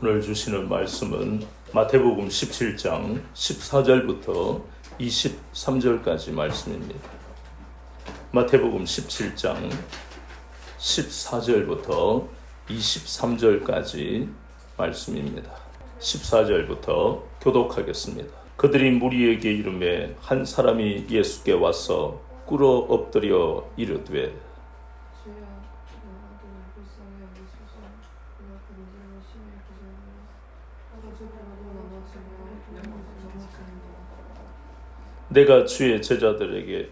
오늘 주시는 말씀은 마태복음 17장 14절부터 23절까지 말씀입니다. 마태복음 17장 14절부터 23절까지 말씀입니다. 14절부터 교독하겠습니다. 그들이 무리에게 이르매 한 사람이 예수께 와서 꿇어 엎드려 이르되 내가 주의 제자들에게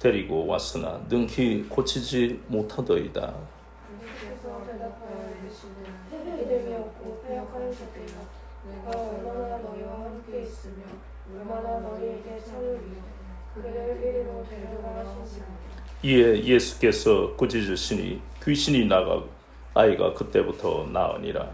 데리고 왔으나 능히 고치지 못하더이다. 믿음이 없고 패역하는 자들아, 내가 얼마나 너희와 함께 있으며 얼마나 너희에게 참으리요. 그를 이리로 데려가 하시니라. 이에 예수께서 꾸짖으시니 귀신이 나가 아이가 그때부터 나으니라.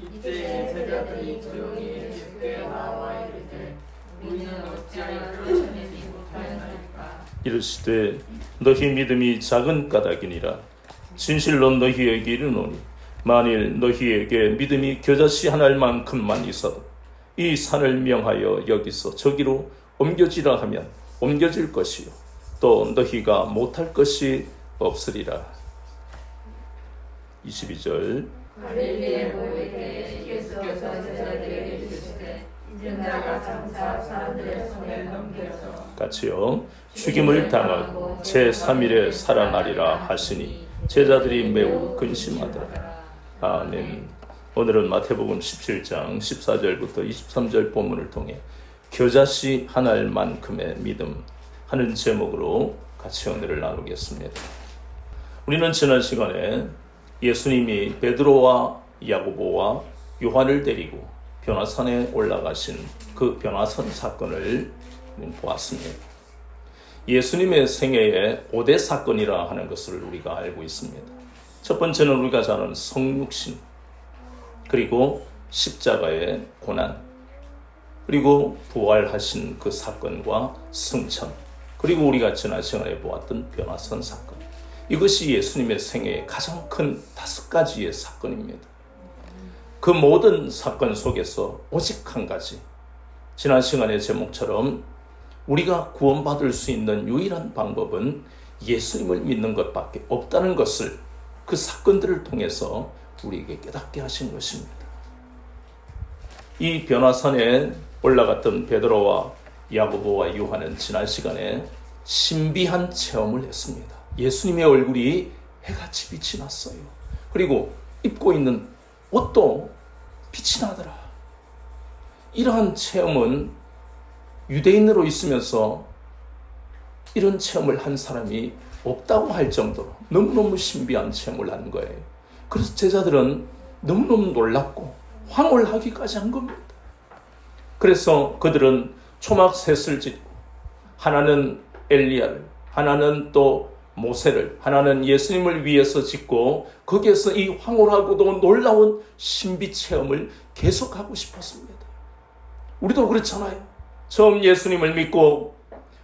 이때 제자들이 조용히 예수께 나와 이르되 우리는 어찌하여 쫓아내지 못하였나이까. 이르시되 너희 믿음이 작은 까닭이니라. 진실로 너희에게 이르노니 만일 너희에게 믿음이 겨자씨 한 알만큼만 있어도 이 산을 명하여 여기서 저기로 옮겨지라 하면 옮겨질 것이요 또 너희가 못할 것이 없으리라. 22절 갈릴리에 모일 때에 예수께서 제자들에게 이르시되 인자가 장차 사람들의 손에 넘겨져 같이요. 죽임을 당하고 제3일에 살아나리라 하시니 제자들이 매우 근심하더라. 아멘. 오늘은 마태복음 17장 14절부터 23절 본문을 통해 겨자씨 한 알만큼의 믿음 하는 제목으로 같이 은혜를 나누겠습니다. 우리는 지난 시간에 예수님이 베드로와 야고보와 요한을 데리고 변화산에 올라가신 그 변화산 사건을 보았습니다. 예수님의 생애의 5대 사건이라 하는 것을 우리가 알고 있습니다. 첫 번째는 우리가 잘 아는 성육신, 그리고 십자가의 고난, 그리고 부활하신 그 사건과 승천, 그리고 우리가 지난 시간에 보았던 변화산 사건. 이것이 예수님의 생애의 가장 큰 5가지의 사건입니다. 그 모든 사건 속에서 오직 한 가지, 지난 시간의 제목처럼 우리가 구원받을 수 있는 유일한 방법은 예수님을 믿는 것밖에 없다는 것을 그 사건들을 통해서 우리에게 깨닫게 하신 것입니다. 이 변화산에 올라갔던 베드로와 야고보와 요한은 지난 시간에 신비한 체험을 했습니다. 예수님의 얼굴이 해같이 빛이 났어요. 그리고 입고 있는 옷도 빛이 나더라. 이러한 체험은 유대인으로 있으면서 이런 체험을 한 사람이 없다고 할 정도로 너무너무 신비한 체험을 한 거예요. 그래서 제자들은 너무너무 놀랍고 황홀하기까지 한 겁니다. 그래서 그들은 초막셋을 짓고 하나는 엘리야를, 하나는 또 모세를, 하나는 예수님을 위해서 짓고 거기에서 이 황홀하고도 놀라운 신비 체험을 계속하고 싶었습니다. 우리도 그렇잖아요. 처음 예수님을 믿고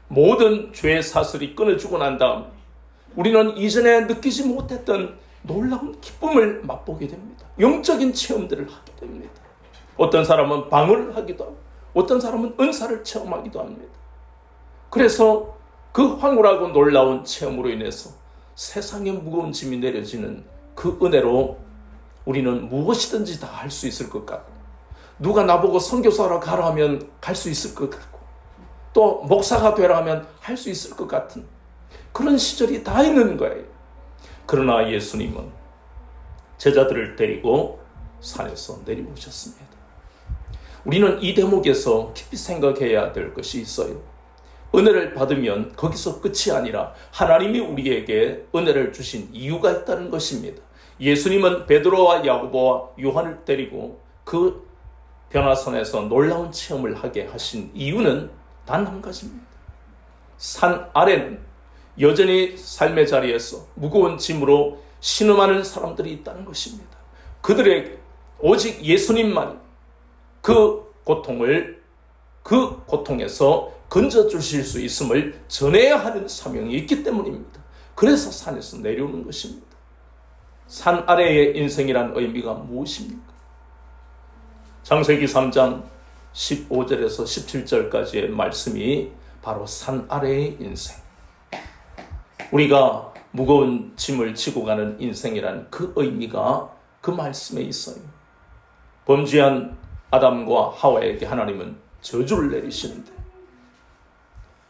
모든 죄의 사슬이 끊어지고 난 다음 우리는 이전에 느끼지 못했던 놀라운 기쁨을 맛보게 됩니다. 영적인 체험들을 하게 됩니다. 어떤 사람은 방언을 하기도 하고 어떤 사람은 은사를 체험하기도 합니다. 그래서 그 황홀하고 놀라운 체험으로 인해서 세상의 무거운 짐이 내려지는 그 은혜로 우리는 무엇이든지 다 할 수 있을 것 같고, 누가 나보고 선교사로 가라 하면 갈 수 있을 것 같고, 또 목사가 되라 하면 할 수 있을 것 같은 그런 시절이 다 있는 거예요. 그러나 예수님은 제자들을 데리고 산에서 내려오셨습니다. 우리는 이 대목에서 깊이 생각해야 될 것이 있어요. 은혜를 받으면 거기서 끝이 아니라 하나님이 우리에게 은혜를 주신 이유가 있다는 것입니다. 예수님은 베드로와 야고보와 요한을 데리고 그 변화산에서 놀라운 체험을 하게 하신 이유는 단 한 가지입니다. 산 아래는 여전히 삶의 자리에서 무거운 짐으로 신음하는 사람들이 있다는 것입니다. 그들에게 오직 예수님만 그 고통에서 건져주실 수 있음을 전해야 하는 사명이 있기 때문입니다. 그래서 산에서 내려오는 것입니다. 산 아래의 인생이란 의미가 무엇입니까? 창세기 3장 15절에서 17절까지의 말씀이 바로 산 아래의 인생, 우리가 무거운 짐을 지고 가는 인생이란 그 의미가 그 말씀에 있어요. 범죄한 아담과 하와에게 하나님은 저주를 내리시는데,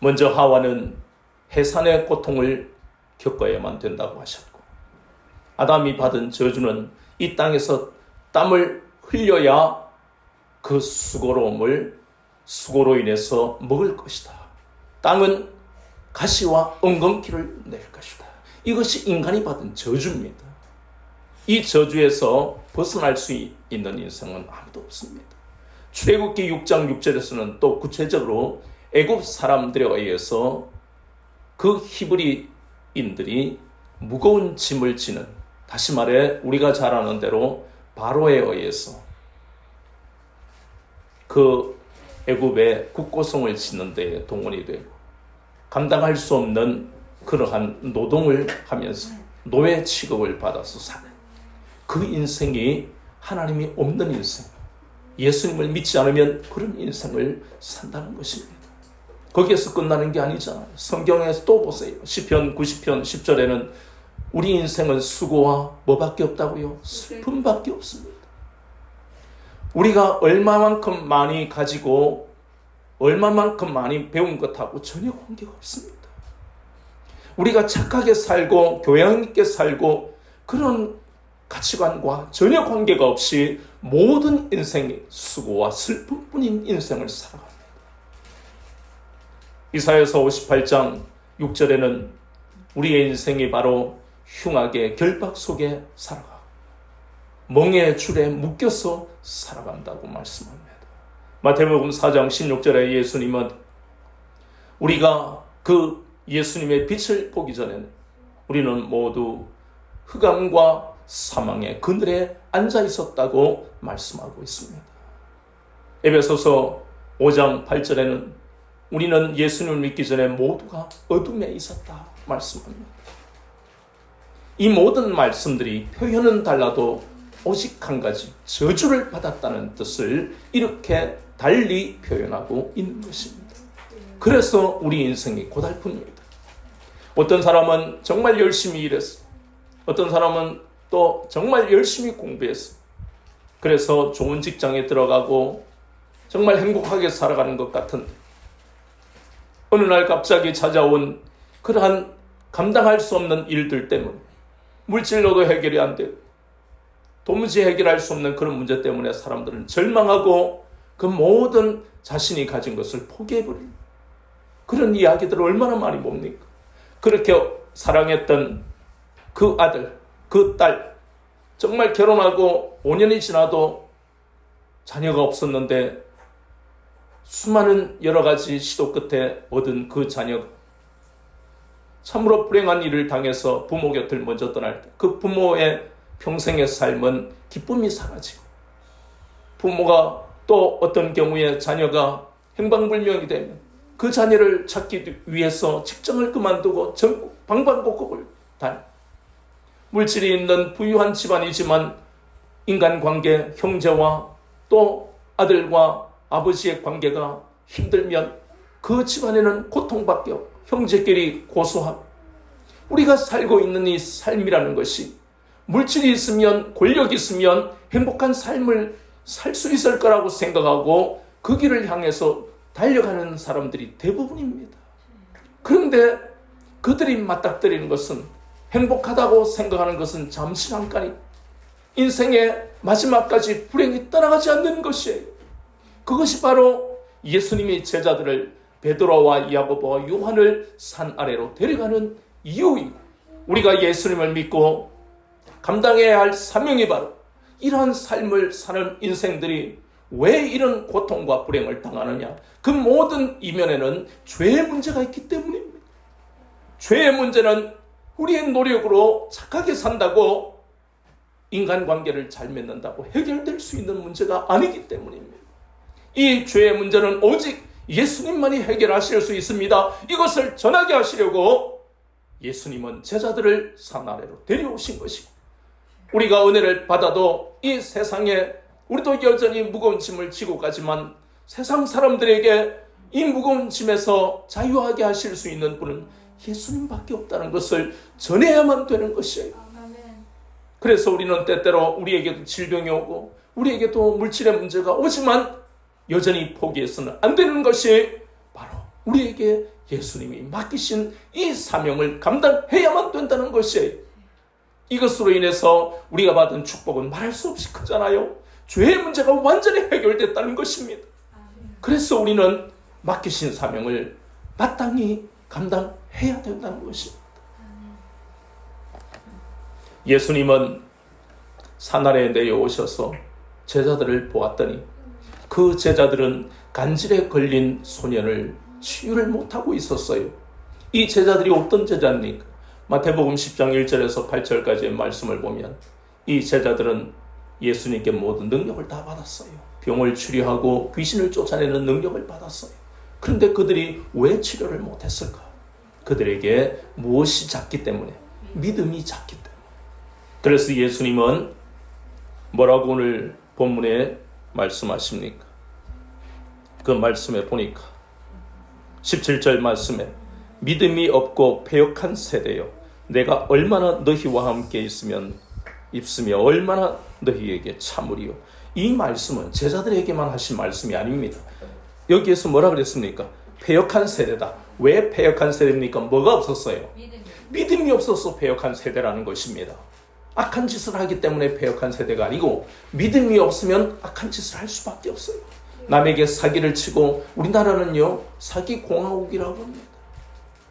먼저 하와는 해산의 고통을 겪어야만 된다고 하셨고, 아담이 받은 저주는 이 땅에서 땀을 흘려야 그 수고로 인해서 먹을 것이다. 땅은 가시와 엉겅퀴를 낼 것이다. 이것이 인간이 받은 저주입니다. 이 저주에서 벗어날 수 있는 인생은 아무도 없습니다. 출애굽기 6장 6절에서는 또 구체적으로 애굽 사람들에 의해서 그 히브리인들이 무거운 짐을 지는, 다시 말해 우리가 잘 아는 대로 바로에 의해서 그 애굽의 국고성을 짓는 데 동원이 되고 감당할 수 없는 그러한 노동을 하면서 노예 취급을 받아서 사는 그 인생이 하나님이 없는 인생, 예수님을 믿지 않으면 그런 인생을 산다는 것입니다. 거기에서 끝나는 게 아니잖아요. 성경에서 또 보세요. 시편 90편 10절에는 우리 인생은 수고와 뭐밖에 없다고요? 슬픔밖에 없습니다. 우리가 얼마만큼 많이 가지고 얼마만큼 많이 배운 것하고 전혀 관계가 없습니다. 우리가 착하게 살고 교양 있게 살고 그런 가치관과 전혀 관계가 없이 모든 인생이 수고와 슬픔뿐인 인생을 살아갑니다. 이사야서 58장 6절에는 우리의 인생이 바로 흉악의 결박 속에 살아가고 멍의 줄에 묶여서 살아간다고 말씀합니다. 마태복음 4장 16절에 예수님은 우리가 그 예수님의 빛을 보기 전에는 우리는 모두 흑암과 사망의 그늘에 앉아 있었다고 말씀하고 있습니다. 에베소서 5장 8절에는 우리는 예수님을 믿기 전에 모두가 어둠에 있었다 말씀합니다. 이 모든 말씀들이 표현은 달라도 오직 한 가지, 저주를 받았다는 뜻을 이렇게 달리 표현하고 있는 것입니다. 그래서 우리 인생이 고달픕니다. 어떤 사람은 정말 열심히 일했어. 어떤 사람은 또 정말 열심히 공부했어. 그래서 좋은 직장에 들어가고 정말 행복하게 살아가는 것 같은데 어느 날 갑자기 찾아온 그러한 감당할 수 없는 일들 때문에 물질로도 해결이 안 되고 도무지 해결할 수 없는 그런 문제 때문에 사람들은 절망하고 그 모든 자신이 가진 것을 포기해버립니다. 그런 이야기들을 얼마나 많이 봅니까? 그렇게 사랑했던 그 아들, 그 딸, 정말 결혼하고 5년이 지나도 자녀가 없었는데 수많은 여러 가지 시도 끝에 얻은 그 자녀, 참으로 불행한 일을 당해서 부모 곁을 먼저 떠날 때 그 부모의 평생의 삶은 기쁨이 사라지고 부모가 또 어떤 경우에 자녀가 행방불명이 되면 그 자녀를 찾기 위해서 직장을 그만두고 전국 방방곡곡을 다니 물질이 있는 부유한 집안이지만 인간관계, 형제와 또 아들과 아버지의 관계가 힘들면 그 집안에는 고통밖에 없고 형제끼리 고소하고 우리가 살고 있는 이 삶이라는 것이 물질이 있으면, 권력이 있으면 행복한 삶을 살 수 있을 거라고 생각하고 그 길을 향해서 달려가는 사람들이 대부분입니다. 그런데 그들이 맞닥뜨리는 것은, 행복하다고 생각하는 것은 잠시만까지 인생의 마지막까지 불행이 떠나가지 않는 것이에요. 그것이 바로 예수님이 제자들을, 베드로와 야고보와 요한을 산 아래로 데려가는 이유이고, 우리가 예수님을 믿고 감당해야 할 사명이 바로 이러한 삶을 사는 인생들이 왜 이런 고통과 불행을 당하느냐, 그 모든 이면에는 죄의 문제가 있기 때문입니다. 죄의 문제는 우리의 노력으로 착하게 산다고, 인간관계를 잘 맺는다고 해결될 수 있는 문제가 아니기 때문입니다. 이 죄의 문제는 오직 예수님만이 해결하실 수 있습니다. 이것을 전하게 하시려고 예수님은 제자들을 산 아래로 데려오신 것이고, 우리가 은혜를 받아도 이 세상에 우리도 여전히 무거운 짐을 지고 가지만, 세상 사람들에게 이 무거운 짐에서 자유하게 하실 수 있는 분은 예수님밖에 없다는 것을 전해야만 되는 것이에요. 그래서 우리는 때때로 우리에게도 질병이 오고 우리에게도 물질의 문제가 오지만 여전히 포기해서는 안 되는 것이 바로 우리에게 예수님이 맡기신 이 사명을 감당해야만 된다는 것이에요. 이것으로 인해서 우리가 받은 축복은 말할 수 없이 크잖아요. 죄의 문제가 완전히 해결됐다는 것입니다. 그래서 우리는 맡기신 사명을 마땅히 감당해야 된다는 것입니다. 예수님은 산 아래에 내려오셔서 제자들을 보았더니 그 제자들은 간질에 걸린 소년을 치유를 못하고 있었어요. 이 제자들이 어떤 제자입니까? 마태복음 10장 1절에서 8절까지의 말씀을 보면 이 제자들은 예수님께 모든 능력을 다 받았어요. 병을 치료하고 귀신을 쫓아내는 능력을 받았어요. 그런데 그들이 왜 치료를 못했을까? 그들에게 무엇이 작기 때문에? 믿음이 작기 때문에. 그래서 예수님은 뭐라고 오늘 본문에 말씀하십니까? 그 말씀에 보니까 17절 말씀에 믿음이 없고 패역한 세대여, 내가 얼마나 너희와 함께 있으며 얼마나 너희에게 참으리요. 이 말씀은 제자들에게만 하신 말씀이 아닙니다. 여기에서 뭐라 그랬습니까? 패역한 세대다. 왜 패역한 세대입니까? 뭐가 없었어요? 믿음이 없어서 패역한 세대라는 것입니다. 악한 짓을 하기 때문에 패역한 세대가 아니고, 믿음이 없으면 악한 짓을 할 수밖에 없어요. 남에게 사기를 치고, 우리나라는요 사기 공화국이라고 합니다.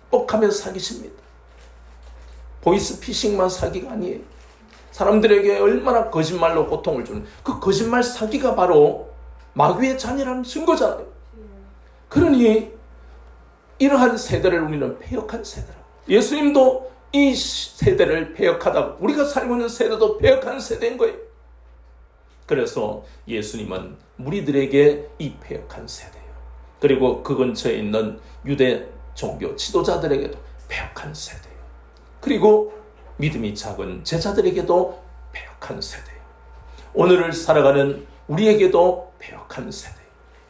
뻑하면 사기십니다. 보이스피싱만 사기가 아니에요. 사람들에게 얼마나 거짓말로 고통을 주는 그 거짓말 사기가 바로 마귀의 자녀라는 증거잖아요. 그러니 이러한 세대를 우리는 패역한 세대라. 예수님도 이 세대를 패역하다고, 우리가 살고 있는 세대도 패역한 세대인 거예요. 그래서 예수님은 무리들에게 이 패역한 세대예요. 그리고 그 근처에 있는 유대 종교 지도자들에게도 패역한 세대예요. 그리고 믿음이 작은 제자들에게도 패역한 세대예요. 오늘을 살아가는 우리에게도 패역한 세대예요.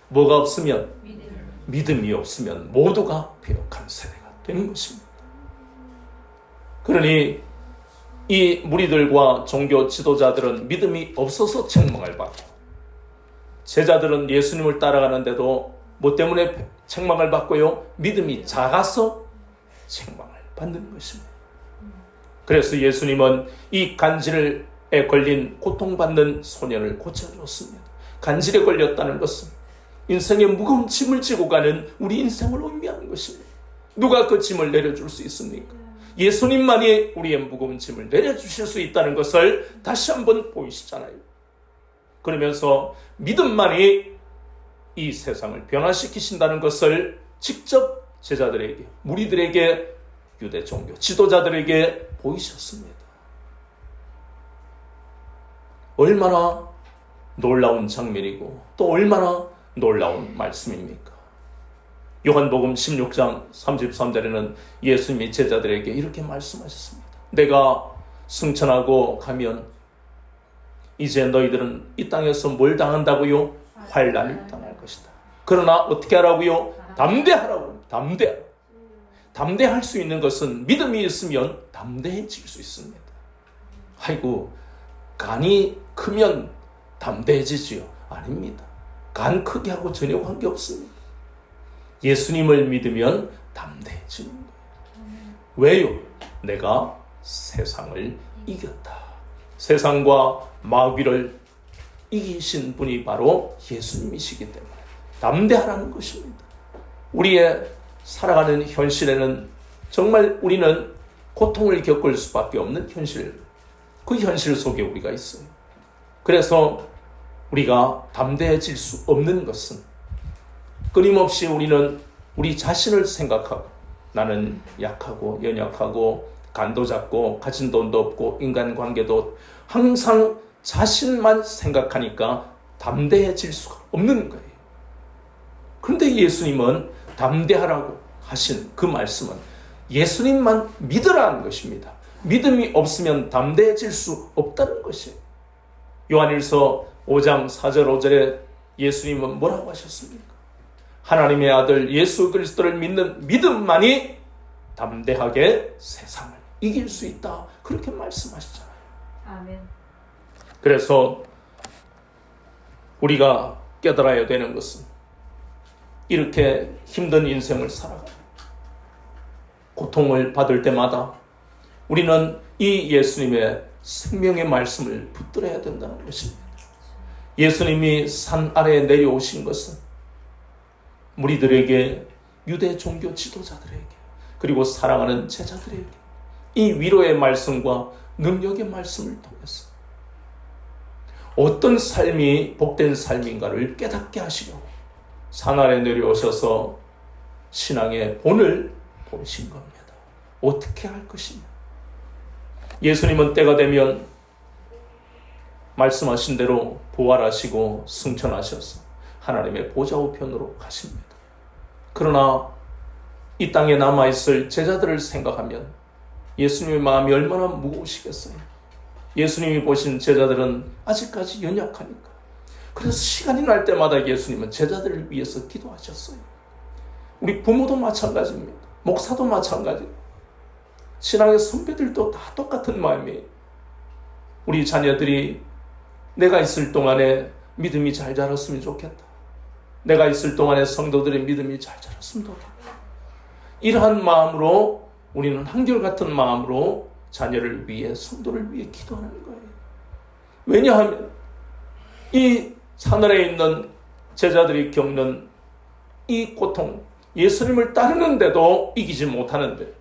뭐가 없으면? 믿음이 없으면 모두가 패역한 세대가 되는 것입니다. 그러니 이 무리들과 종교 지도자들은 믿음이 없어서 책망을 받고, 제자들은 예수님을 따라가는데도 뭐 때문에 책망을 받고요? 믿음이 작아서 책망을 받는 것입니다. 그래서 예수님은 이 간질에 걸린 고통받는 소년을 고쳐주었습니다. 간질에 걸렸다는 것은 인생의 무거운 짐을 지고 가는 우리 인생을 의미하는 것입니다. 누가 그 짐을 내려줄 수 있습니까? 예수님만이 우리의 무거운 짐을 내려주실 수 있다는 것을 다시 한번 보이시잖아요. 그러면서 믿음만이 이 세상을 변화시키신다는 것을 직접 제자들에게, 무리들에게, 유대 종교 지도자들에게 보이셨습니다. 얼마나 놀라운 장면이고 또 얼마나 놀라운 말씀입니까? 요한복음 16장 33절에는 예수님이 제자들에게 이렇게 말씀하셨습니다. 내가 승천하고 가면 이제 너희들은 이 땅에서 뭘 당한다고요? 환난을 당할 것이다. 그러나 어떻게 하라고요? 담대하라고. 담대할 수 있는 것은 믿음이 있으면 담대해질 수 있습니다. 아이고 간이 크면 담대해지지요. 아닙니다. 간 크게 하고 전혀 관계없습니다. 예수님을 믿으면 담대해지는 거예요. 왜요? 내가 세상을 이겼다. 세상과 마귀를 이기신 분이 바로 예수님이시기 때문에 담대하라는 것입니다. 우리의 살아가는 현실에는 정말 우리는 고통을 겪을 수밖에 없는 현실, 그 현실 속에 우리가 있어요. 그래서 우리가 담대해질 수 없는 것은 끊임없이 우리는 우리 자신을 생각하고 나는 약하고 연약하고 간도 작고 가진 돈도 없고 인간관계도 항상 자신만 생각하니까 담대해질 수가 없는 거예요. 그런데 예수님은 담대하라고 하신 그 말씀은 예수님만 믿으라는 것입니다. 믿음이 없으면 담대해질 수 없다는 것이에요. 요한일서 5장 4절 5절에 예수님은 뭐라고 하셨습니까? 하나님의 아들 예수 그리스도를 믿는 믿음만이 담대하게 세상을 이길 수 있다. 그렇게 말씀하시잖아요. 아멘. 그래서 우리가 깨달아야 되는 것은 이렇게 힘든 인생을 살아가고 고통을 받을 때마다 우리는 이 예수님의 생명의 말씀을 붙들어야 된다는 것입니다. 예수님이 산 아래에 내려오신 것은 무리들에게, 유대 종교 지도자들에게, 그리고 사랑하는 제자들에게 이 위로의 말씀과 능력의 말씀을 통해서 어떤 삶이 복된 삶인가를 깨닫게 하시려고 산 아래 내려오셔서 신앙의 본을 보신 겁니다. 어떻게 할 것이냐. 예수님은 때가 되면 말씀하신 대로 부활하시고 승천하셔서 하나님의 보좌 우편으로 가십니다. 그러나 이 땅에 남아있을 제자들을 생각하면 예수님의 마음이 얼마나 무거우시겠어요. 예수님이 보신 제자들은 아직까지 연약하니까. 그래서 시간이 날 때마다 예수님은 제자들을 위해서 기도하셨어요. 우리 부모도 마찬가지입니다. 목사도 마찬가지예요. 신앙의 선배들도 다 똑같은 마음이에요. 우리 자녀들이 내가 있을 동안에 믿음이 잘 자랐으면 좋겠다. 내가 있을 동안에 성도들의 믿음이 잘 자랐으면 좋겠다. 이러한 마음으로 우리는 한결같은 마음으로 자녀를 위해, 성도를 위해 기도하는 거예요. 왜냐하면 이 하늘에 있는 제자들이 겪는 이 고통, 예수님을 따르는데도 이기지 못하는데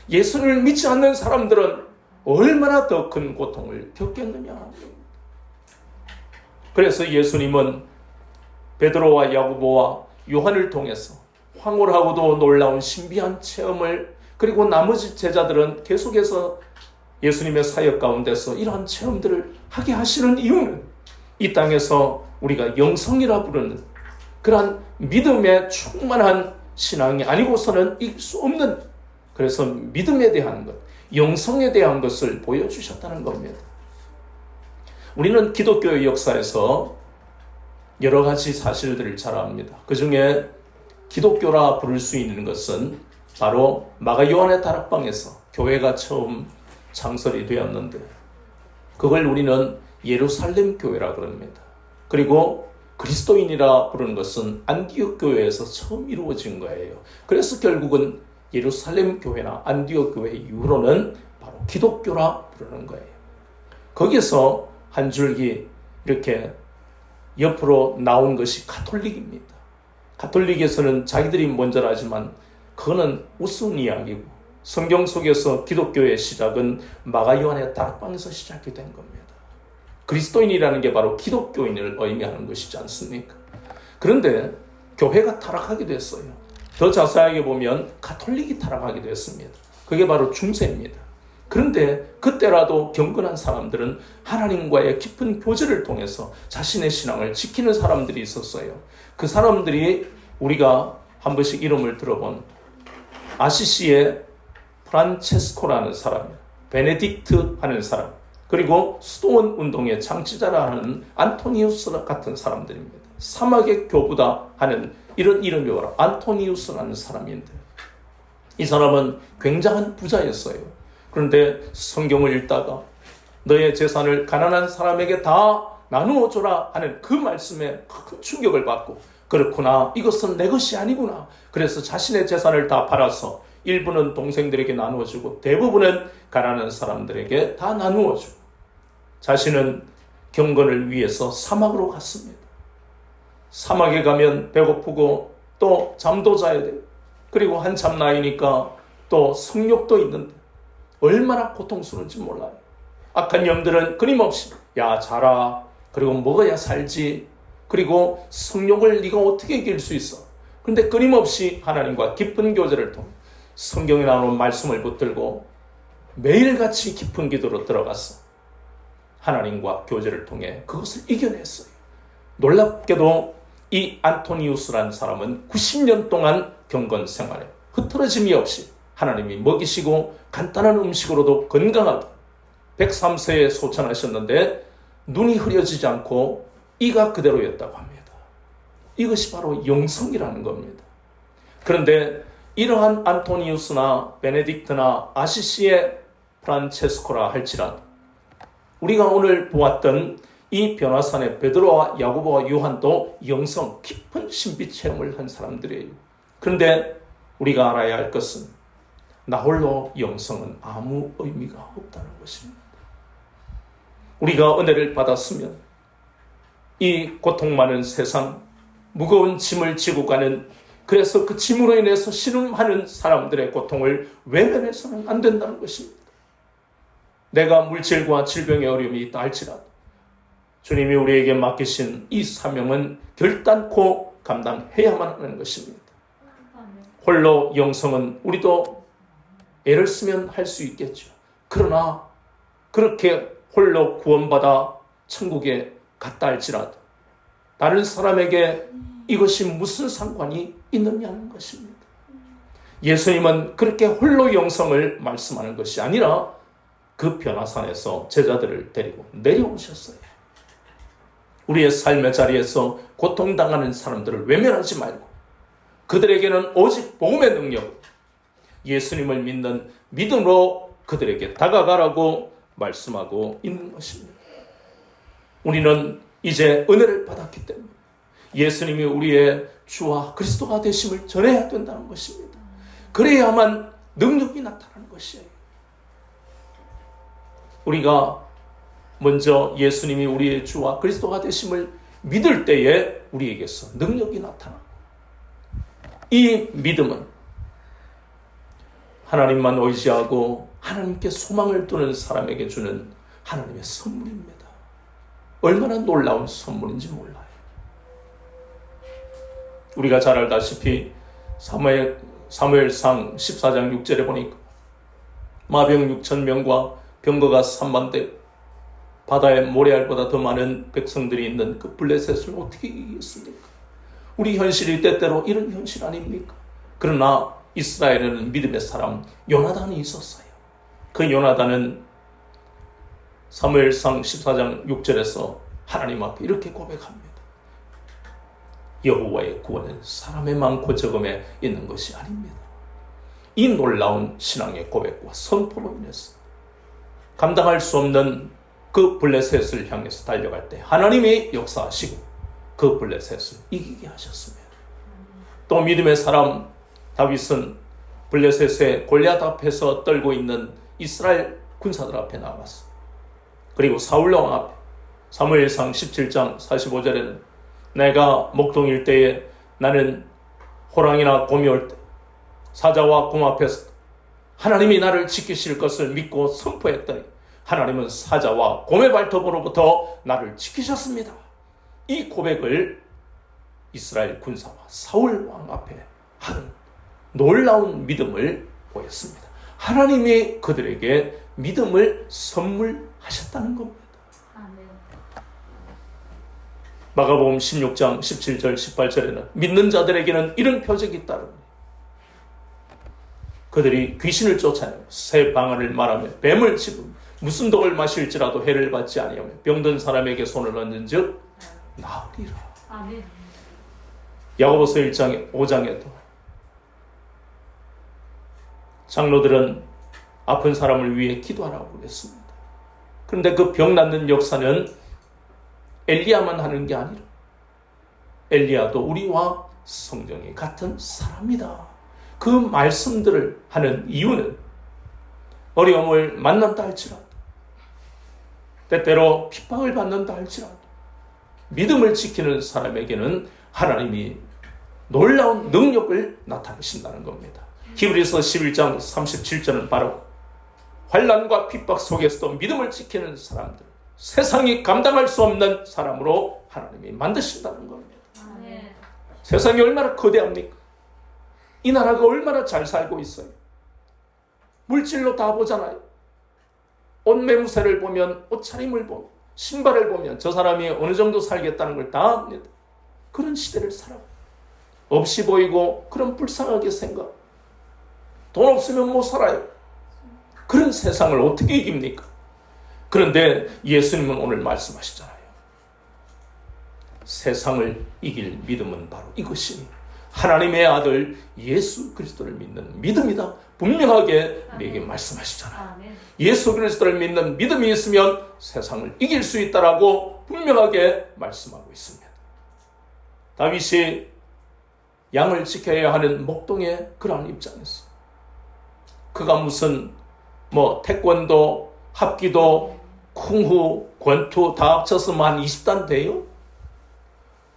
예수님을 믿지 않는 사람들은 얼마나 더 큰 고통을 겪겠느냐. 그래서 예수님은 베드로와 야고보와 요한을 통해서 황홀하고도 놀라운 신비한 체험을, 그리고 나머지 제자들은 계속해서 예수님의 사역 가운데서 이러한 체험들을 하게 하시는 이유는 이 땅에서 우리가 영성이라 부르는 그러한 믿음에 충만한 신앙이 아니고서는 이길 수 없는, 그래서 믿음에 대한 것, 영성에 대한 것을 보여주셨다는 겁니다. 우리는 기독교의 역사에서 여러 가지 사실들을 잘 압니다. 그 중에 기독교라 부를 수 있는 것은 바로 마가 요한의 다락방에서 교회가 처음 창설이 되었는데 그걸 우리는 예루살렘 교회라 그럽니다. 그리고 그리스도인이라 부르는 것은 안디옥 교회에서 처음 이루어진 거예요. 그래서 결국은 예루살렘 교회나 안디옥 교회 이후로는 바로 기독교라 부르는 거예요. 거기서 한 줄기 이렇게 옆으로 나온 것이 가톨릭입니다. 가톨릭에서는 자기들이 먼저라지만 그거는 우스운 이야기고, 성경 속에서 기독교의 시작은 마가 요한의 다락방에서 시작이 된 겁니다. 그리스도인이라는 게 바로 기독교인을 의미하는 것이지 않습니까? 그런데 교회가 타락하게 됐어요. 더 자세하게 보면 가톨릭이 타락하게 됐습니다. 그게 바로 중세입니다. 그런데 그때라도 경건한 사람들은 하나님과의 깊은 교제를 통해서 자신의 신앙을 지키는 사람들이 있었어요. 그 사람들이 우리가 한 번씩 이름을 들어본 아시시의 프란체스코라는 사람, 베네딕트 하는 사람, 그리고 수도원 운동의 창시자라 하는 안토니우스 같은 사람들입니다. 사막의 교부다 하는 이런 이름이 바로 안토니우스라는 사람인데, 이 사람은 굉장한 부자였어요. 그런데 성경을 읽다가 너의 재산을 가난한 사람에게 다 나누어 줘라 하는 그 말씀에 큰 충격을 받고, 그렇구나, 이것은 내 것이 아니구나. 그래서 자신의 재산을 다 팔아서 일부는 동생들에게 나누어 주고 대부분은 가난한 사람들에게 다 나누어 주고, 자신은 경건을 위해서 사막으로 갔습니다. 사막에 가면 배고프고 또 잠도 자야 돼요. 그리고 한참 나이니까 또 성욕도 있는데 얼마나 고통스러운지 몰라요. 악한 영들은 끊임없이 야 자라, 그리고 먹어야 살지, 그리고 성욕을 네가 어떻게 이길 수 있어. 그런데 끊임없이 하나님과 깊은 교제를 통해 성경에 나오는 말씀을 붙들고 매일같이 깊은 기도로 들어가서 하나님과 교제를 통해 그것을 이겨냈어요. 놀랍게도 이 안토니우스라는 사람은 90년 동안 경건 생활에 흐트러짐이 없이 하나님이 먹이시고 간단한 음식으로도 건강하게 103세에 소천하셨는데 눈이 흐려지지 않고 이가 그대로였다고 합니다. 이것이 바로 영성이라는 겁니다. 그런데 이러한 안토니우스나 베네딕트나 아시시의 프란체스코라 할지라도 우리가 오늘 보았던 이 변화산의 베드로와 야고보와 요한도 영성 깊은 신비 체험을 한 사람들이에요. 그런데 우리가 알아야 할 것은 나 홀로 영성은 아무 의미가 없다는 것입니다. 우리가 은혜를 받았으면 이 고통 많은 세상, 무거운 짐을 지고 가는, 그래서 그 짐으로 인해서 신음하는 사람들의 고통을 외면해서는 안 된다는 것입니다. 내가 물질과 질병의 어려움이 있다 할지라도 주님이 우리에게 맡기신 이 사명은 결단코 감당해야만 하는 것입니다. 홀로 영성은 우리도 애를 쓰면 할 수 있겠죠. 그러나 그렇게 홀로 구원받아 천국에 갔다 할지라도 다른 사람에게 이것이 무슨 상관이 있느냐는 것입니다. 예수님은 그렇게 홀로 영성을 말씀하는 것이 아니라 그 변화산에서 제자들을 데리고 내려오셨어요. 우리의 삶의 자리에서 고통당하는 사람들을 외면하지 말고 그들에게는 오직 복음의 능력, 예수님을 믿는 믿음으로 그들에게 다가가라고 말씀하고 있는 것입니다. 우리는 이제 은혜를 받았기 때문에 예수님이 우리의 주와 그리스도가 되심을 전해야 된다는 것입니다. 그래야만 능력이 나타나는 것이에요. 우리가 먼저 예수님이 우리의 주와 그리스도가 되심을 믿을 때에 우리에게서 능력이 나타납니다. 이 믿음은 하나님만 의지하고 하나님께 소망을 두는 사람에게 주는 하나님의 선물입니다. 얼마나 놀라운 선물인지 몰라요. 우리가 잘 알다시피 사무엘상 14장 6절에 보니까 마병 6,000명과 병거가 30,000대, 바다의 모래알보다 더 많은 백성들이 있는 그 블레셋을 어떻게 이기겠습니까? 우리 현실이 때때로 이런 현실 아닙니까? 그러나 이스라엘에는 믿음의 사람 요나단이 있었어요. 그 요나단은 사무엘상 14장 6절에서 하나님 앞에 이렇게 고백합니다. 여호와의 구원은 사람의 많고 적음에 있는 것이 아닙니다. 이 놀라운 신앙의 고백과 선포로 인해서 감당할 수 없는 그 블레셋을 향해서 달려갈 때 하나님이 역사하시고 그 블레셋을 이기게 하셨습니다. 또 믿음의 사람 다윗은 블레셋의 골리앗 앞에서 떨고 있는 이스라엘 군사들 앞에 나갔어. 그리고 사울 왕 앞에 사무엘상 17장 45절에는 내가 목동일 때에 나는 호랑이나 곰이 올 때 사자와 곰 앞에서 하나님이 나를 지키실 것을 믿고 선포했더니 하나님은 사자와 곰의 발톱으로부터 나를 지키셨습니다. 이 고백을 이스라엘 군사와 사울 왕 앞에 하는 놀라운 믿음을 보였습니다. 하나님이 그들에게 믿음을 선물하셨다는 겁니다. 마가복음 16장 17절 18절에는 믿는 자들에게는 이런 표적이 따릅니다. 그들이 귀신을 쫓아내며 새 방언을 말하며 뱀을 집으며 무슨 독을 마실지라도 해를 받지 아니하며 병든 사람에게 손을 얹은즉 나으리라. 아멘. 야고보서 5장에도 장로들은 아픈 사람을 위해 기도하라고 그랬습니다. 그런데 그 병 낫는 역사는 엘리야만 하는 게 아니라 엘리야도 우리와 성경이 같은 사람이다. 그 말씀들을 하는 이유는 어려움을 만난다 할지라도, 때때로 핍박을 받는다 할지라도 믿음을 지키는 사람에게는 하나님이 놀라운 능력을 나타내신다는 겁니다. 히브리서 11장 37절은 바로 환난과 핍박 속에서도 믿음을 지키는 사람들, 세상이 감당할 수 없는 사람으로 하나님이 만드신다는 겁니다. 아멘. 세상이 얼마나 거대합니까? 이 나라가 얼마나 잘 살고 있어요. 물질로 다 보잖아요. 옷 매무새를 보면, 옷차림을 보면, 신발을 보면 저 사람이 어느 정도 살겠다는 걸 다 압니다. 그런 시대를 살아요. 없이 보이고 그런 불쌍하게 생각, 돈 없으면 못 살아요. 그런 세상을 어떻게 이깁니까? 그런데 예수님은 오늘 말씀하시잖아요. 세상을 이길 믿음은 바로 이것이니 하나님의 아들 예수 그리스도를 믿는 믿음이다. 분명하게 우리에게 말씀하시잖아요. 예수 그리스도를 믿는 믿음이 있으면 세상을 이길 수 있다라고 분명하게 말씀하고 있습니다. 다윗이 양을 지켜야 하는 목동의 그러한 입장에서 그가 무슨 태권도, 합기도, 쿵후, 권투 다 합쳐서 한 20단 돼요?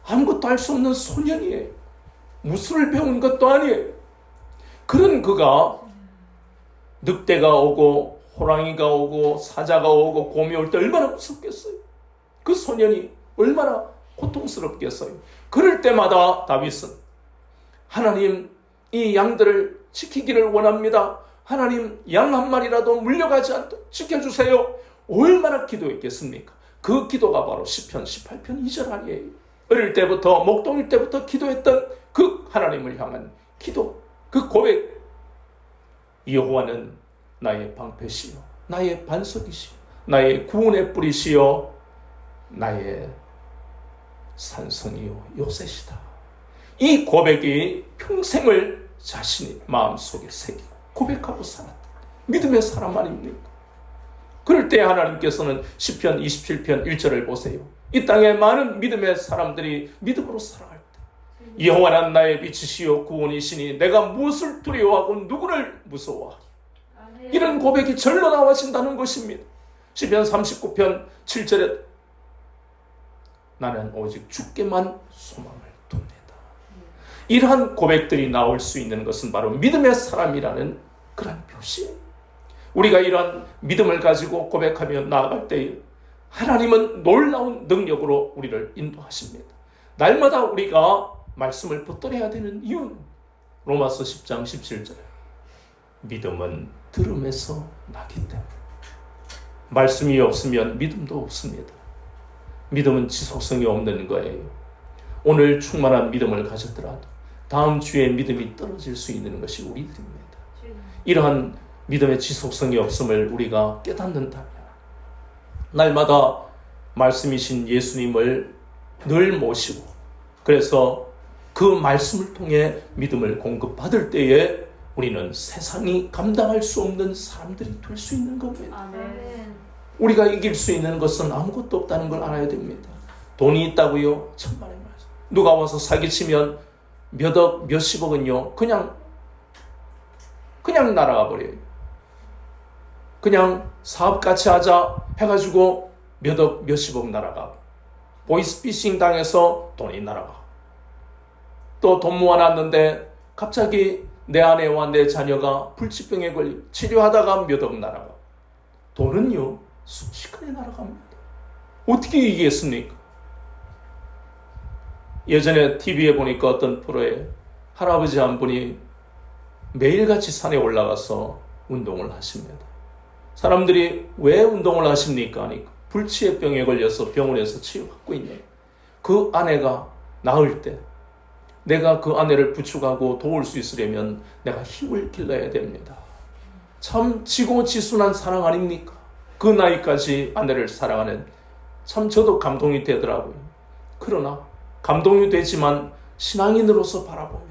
아무것도 할 수 없는 소년이에요. 무술을 배운 것도 아니에요. 그런 그가 늑대가 오고 호랑이가 오고 사자가 오고 곰이 올 때 얼마나 무섭겠어요. 그 소년이 얼마나 고통스럽겠어요. 그럴 때마다 다윗은 하나님, 이 양들을 지키기를 원합니다. 하나님, 양 한 마리라도 물려가지 않도록 지켜주세요. 얼마나 기도했겠습니까? 그 기도가 바로 시편 18편 2절 아니에요. 어릴 때부터, 목동일 때부터 기도했던 그 하나님을 향한 기도, 그 고백. 여호와는 나의 방패시요, 나의 반석이시요, 나의 구원의 뿌리시요, 나의 산성이요 요새시다. 이 고백이 평생을 자신의 마음속에 새기고 고백하고 살았다. 믿음의 사람 아닙니까? 그럴 때 하나님께서는 시편 27편 1절을 보세요. 이 땅에 많은 믿음의 사람들이 믿음으로 살아갈 때 여호와는 나의 빛이시요 구원이시니 내가 무엇을 두려워하고 누구를 무서워하리. 이런 고백이 절로 나와진다는 것입니다. 시편 39편 7절에 나는 오직 주께만 소망을 둡니다. 이러한 고백들이 나올 수 있는 것은 바로 믿음의 사람이라는 그런 표시예요. 우리가 이러한 믿음을 가지고 고백하며 나아갈 때에 하나님은 놀라운 능력으로 우리를 인도하십니다. 날마다 우리가 말씀을 붙들어야 되는 이유는 로마서 10장 17절 믿음은 들음에서 나기 때문에. 말씀이 없으면 믿음도 없습니다. 믿음은 지속성이 없는 거예요. 오늘 충만한 믿음을 가졌더라도 다음 주에 믿음이 떨어질 수 있는 것이 우리들입니다. 이러한 믿음의 지속성이 없음을 우리가 깨닫는다면 날마다 말씀이신 예수님을 늘 모시고 그래서 그 말씀을 통해 믿음을 공급받을 때에 우리는 세상이 감당할 수 없는 사람들이 될 수 있는 겁니다. 아멘. 우리가 이길 수 있는 것은 아무것도 없다는 걸 알아야 됩니다. 돈이 있다고요? 천만의 말씀. 누가 와서 사기치면 몇 억, 몇십억은요 그냥 날아가 버려요. 그냥 사업 같이 하자 해가지고 몇 억, 몇십억 날아가. 보이스피싱 당해서 돈이 날아가. 또 돈 모아놨는데 갑자기 내 아내와 내 자녀가 불치병에 걸려 치료하다가 몇 억 날아가. 돈은요 순식간에 날아갑니다. 어떻게 이기겠습니까? 예전에 TV에 보니까 어떤 프로에 할아버지 한 분이 매일같이 산에 올라가서 운동을 하십니다. 사람들이 왜 운동을 하십니까? 하니까 불치의 병에 걸려서 병원에서 치료받고 있네요. 그 아내가 나을 때 내가 그 아내를 부축하고 도울 수 있으려면 내가 힘을 길러야 됩니다. 참 지고지순한 사랑 아닙니까? 그 나이까지 아내를 사랑하는, 참 저도 감동이 되더라고요. 그러나 감동이 되지만 신앙인으로서 바라보면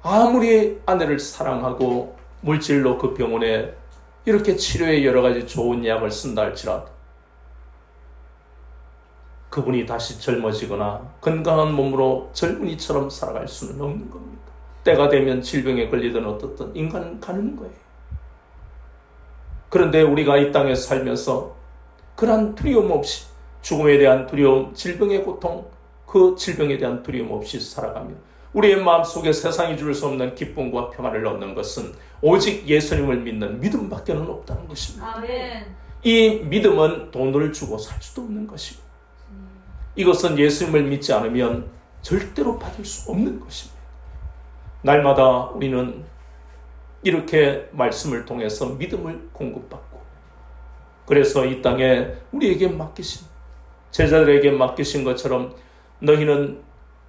아무리 아내를 사랑하고 물질로 그 병원에 이렇게 치료에 여러 가지 좋은 약을 쓴다 할지라도 그분이 다시 젊어지거나 건강한 몸으로 젊은이처럼 살아갈 수는 없는 겁니다. 때가 되면 질병에 걸리든 어떻든 인간은 가는 거예요. 그런데 우리가 이 땅에 살면서 그러한 두려움 없이 죽음에 대한 두려움, 질병의 고통, 그 질병에 대한 두려움 없이 살아가며 우리의 마음속에 세상이 줄 수 없는 기쁨과 평안을 얻는 것은 오직 예수님을 믿는 믿음밖에는 없다는 것입니다. 아멘. 이 믿음은 돈을 주고 살 수도 없는 것이고 이것은 예수님을 믿지 않으면 절대로 받을 수 없는 것입니다. 날마다 우리는 이렇게 말씀을 통해서 믿음을 공급받고 그래서 이 땅에 우리에게 맡기신 제자들에게 맡기신 것처럼 너희는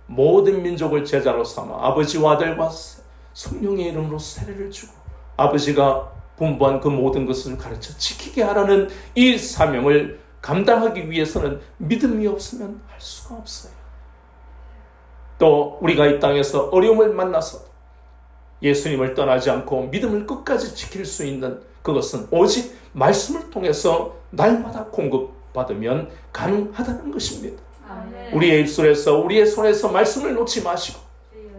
모든 민족을 제자로 삼아 아버지와 아들과 성령의 이름으로 세례를 주고 아버지가 분부한 그 모든 것을 가르쳐 지키게 하라는 이 사명을 감당하기 위해서는 믿음이 없으면 할 수가 없어요. 또 우리가 이 땅에서 어려움을 만나서 예수님을 떠나지 않고 믿음을 끝까지 지킬 수 있는 그것은 오직 말씀을 통해서 날마다 공급받으면 가능하다는 것입니다. 아멘. 우리의 입술에서 우리의 손에서 말씀을 놓지 마시고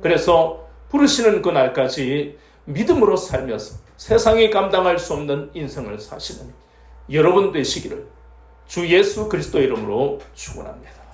그래서 부르시는 그날까지 믿음으로 살면서 세상이 감당할 수 없는 인생을 사시는 여러분 되시기를 주 예수 그리스도 이름으로 축원합니다.